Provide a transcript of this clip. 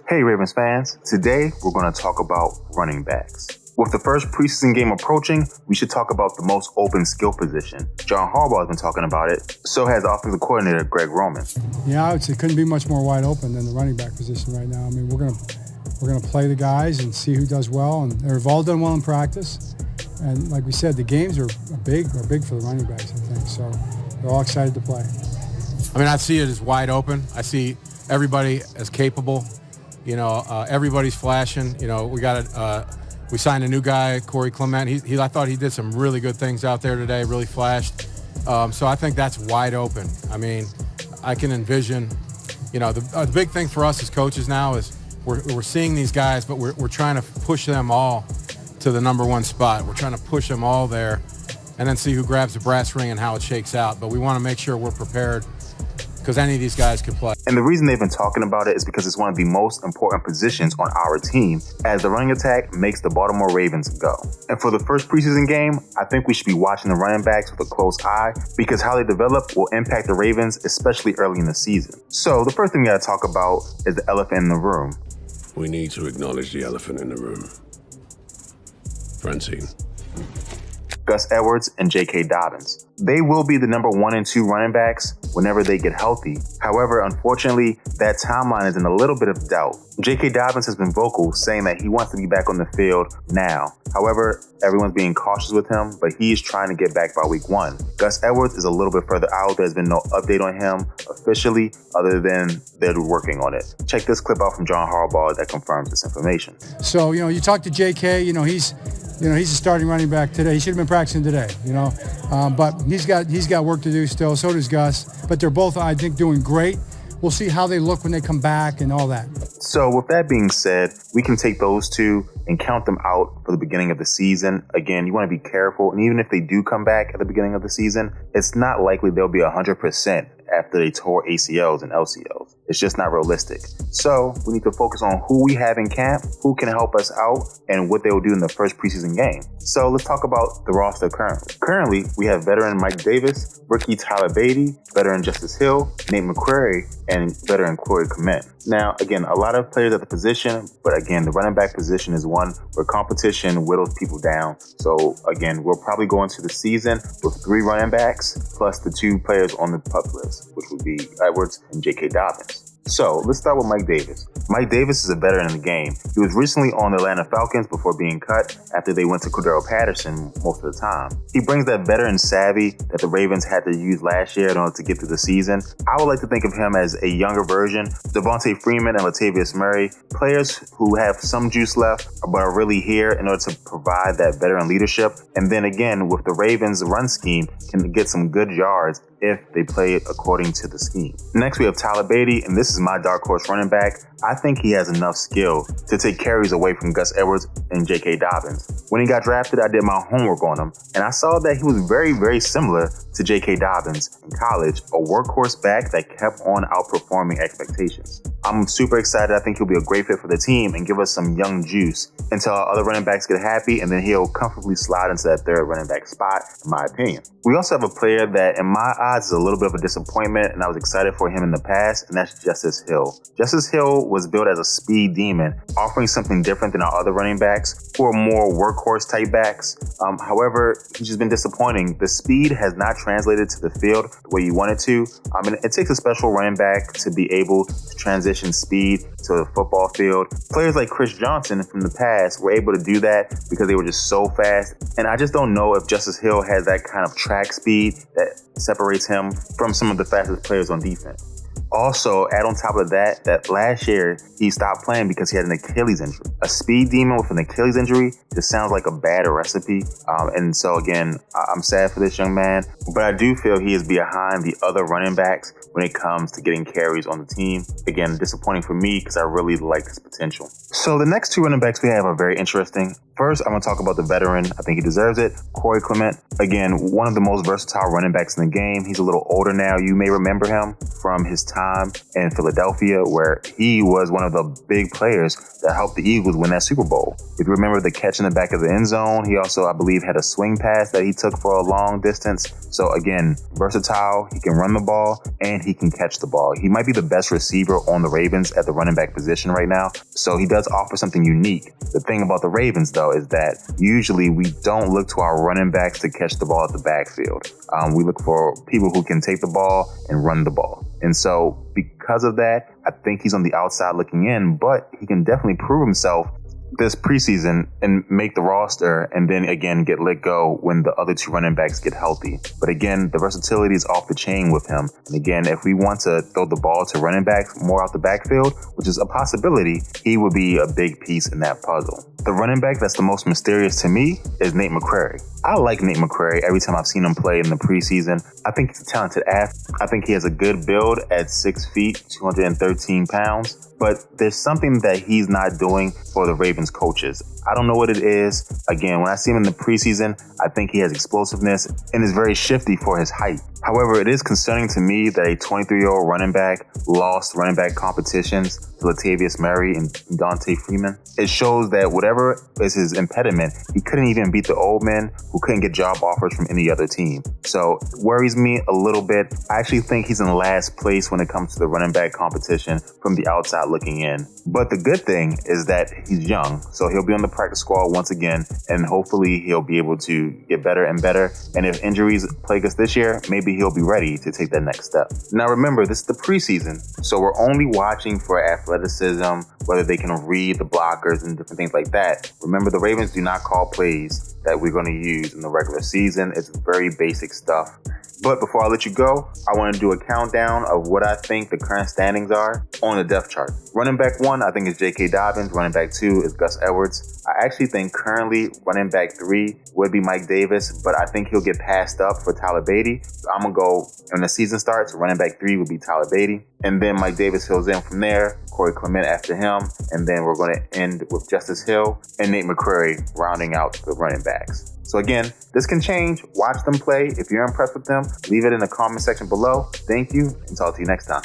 Hey Ravens fans, today we're going to talk about running backs. With the first preseason game approaching, we should talk about the most open skill position. John Harbaugh has been talking about it, so has offensive coordinator Greg Roman. Yeah, I would say it couldn't be much more wide open than the running back position right now. I mean, we're gonna play the guys and see who does well, and they've all done well in practice. And like we said, the games are big for the running backs, I think. So they're all excited to play. I mean, I see it as wide open. I see everybody as capable. Everybody's flashing. We signed a new guy, Corey Clement. I thought he did some really good things out there today, really flashed. So I think that's wide open. I mean, I can envision, the big thing for us as coaches now is we're seeing these guys, but we're trying to push them all to the number one spot. We're trying to push them all there and then see who grabs the brass ring and how it shakes out. But we want to make sure we're prepared because any of these guys can play. And the reason they've been talking about it is because it's one of the most important positions on our team as the running attack makes the Baltimore Ravens go. And for the first preseason game, I think we should be watching the running backs with a close eye because how they develop will impact the Ravens, especially early in the season. So the first thing we got to talk about is the elephant in the room. We need to acknowledge the elephant in the room. Francine. Gus Edwards and J.K. Dobbins. They will be the number 1 and 2 running backs whenever they get healthy. However, unfortunately, that timeline is in a little bit of doubt. J.K. Dobbins has been vocal saying that he wants to be back on the field now. However, everyone's being cautious with him, but he is trying to get back by week 1. Gus Edwards is a little bit further out. There's been no update on him officially other than they're working on it. Check this clip out from John Harbaugh that confirms this information. So, you talk to J.K., he's a starting running back today. He should have been practicing today, but he's got work to do still. So does Gus. But they're both, I think, doing great. We'll see how they look when they come back and all that. So with that being said, we can take those two and count them out for the beginning of the season. Again, you want to be careful. And even if they do come back at the beginning of the season, it's not likely they'll be 100% after they tore ACLs and LCLs. It's just not realistic. So we need to focus on who we have in camp, who can help us out, and what they will do in the first preseason game. So let's talk about the roster currently. Currently, we have veteran Mike Davis, rookie Tyler Beatty, veteran Justice Hill, Nate McCrary, and veteran Corey Clement. Now, again, a lot of players at the position, but again, the running back position is one where competition whittles people down. So again, we'll probably go into the season with 3 running backs plus the 2 players on the PUP list, which would be Edwards and J.K. Dobbins. So let's start with Mike Davis. Mike Davis is a veteran in the game. He was recently on the Atlanta Falcons before being cut after they went to Cordero Patterson most of the time. He brings that veteran savvy that the Ravens had to use last year in order to get through the season. I would like to think of him as a younger version. Devontae Freeman and Latavius Murray, players who have some juice left but are really here in order to provide that veteran leadership. And then again, with the Ravens run scheme, can get some good yards if they play it according to the scheme. Next, we have Tyler Beatty, and this is my dark horse running back. I think he has enough skill to take carries away from Gus Edwards and J.K. Dobbins. When he got drafted, I did my homework on him, and I saw that he was very, very similar to J.K. Dobbins in college, a workhorse back that kept on outperforming expectations. I'm super excited. I think he'll be a great fit for the team and give us some young juice until our other running backs get happy, and then he'll comfortably slide into that third running back spot, in my opinion. We also have a player that, in my eyes, is a little bit of a disappointment, and I was excited for him in the past, and that's Justice Hill. Justice Hill was built as a speed demon, offering something different than our other running backs who are more workhorse type backs. However, he's just been disappointing. The speed has not translated to the field the way you want it to. It takes a special running back to be able to transition speed to the football field. Players like Chris Johnson from the past were able to do that because they were just so fast. And I just don't know if Justice Hill has that kind of track speed that separates him from some of the fastest players on defense. Also, add on top of that last year, he stopped playing because he had an Achilles injury. A speed demon with an Achilles injury just sounds like a bad recipe. And so again, I'm sad for this young man, but I do feel he is behind the other running backs when it comes to getting carries on the team. Again, disappointing for me because I really like his potential. So the next 2 running backs we have are very interesting. First, I'm going to talk about the veteran. I think he deserves it. Corey Clement. Again, one of the most versatile running backs in the game. He's a little older now. You may remember him from his time time in Philadelphia, where he was one of the big players that helped the Eagles win that Super Bowl. If you remember the catch in the back of the end zone, he also, I believe, had a swing pass that he took for a long distance. So again, versatile, he can run the ball and he can catch the ball. He might be the best receiver on the Ravens at the running back position right now. So he does offer something unique. The thing about the Ravens, though, is that usually we don't look to our running backs to catch the ball at the backfield. We look for people who can take the ball and run the ball. And so because of that, I think he's on the outside looking in, but he can definitely prove himself this preseason and make the roster and then again get let go when the other two running backs get healthy. But again, the versatility is off the chain with him. And again, if we want to throw the ball to running backs more out the backfield, which is a possibility, he would be a big piece in that puzzle. The running back that's the most mysterious to me is Nate McCrary. I like Nate McCrary every time I've seen him play in the preseason. I think he's a talented athlete. I think he has a good build at 6 feet, 213 pounds. But there's something that he's not doing for the Ravens coaches. I don't know what it is. Again, when I see him in the preseason, I think he has explosiveness and is very shifty for his height. However, it is concerning to me that a 23-year-old running back lost running back competitions to Latavius Murray and Dante Freeman. It shows that whatever is his impediment, he couldn't even beat the old men who couldn't get job offers from any other team. So it worries me a little bit. I actually think he's in last place when it comes to the running back competition from the outside looking in. But the good thing is that he's young, so he'll be on the practice squad once again, and hopefully he'll be able to get better and better. And if injuries plague us this year, maybe he'll be ready to take that next step. Now remember, this is the preseason, so we're only watching for athleticism, whether they can read the blockers and different things like that. Remember, the Ravens do not call plays that we're going to use in the regular season. It's very basic stuff. But before I let you go, I want to do a countdown of what I think the current standings are on the depth chart. Running back 1, I think, is J.K. Dobbins. Running back 2 is Gus Edwards. I actually think currently running back 3 would be Mike Davis, but I think he'll get passed up for Tyler Beatty. So I'm going to go, when the season starts, running back 3 would be Tyler Beatty. And then Mike Davis fills in from there, Corey Clement after him, and then we're going to end with Justice Hill and Nate McCrary rounding out the running backs. So again, this can change. Watch them play. If you're impressed with them, leave it in the comment section below. Thank you, and talk to you next time.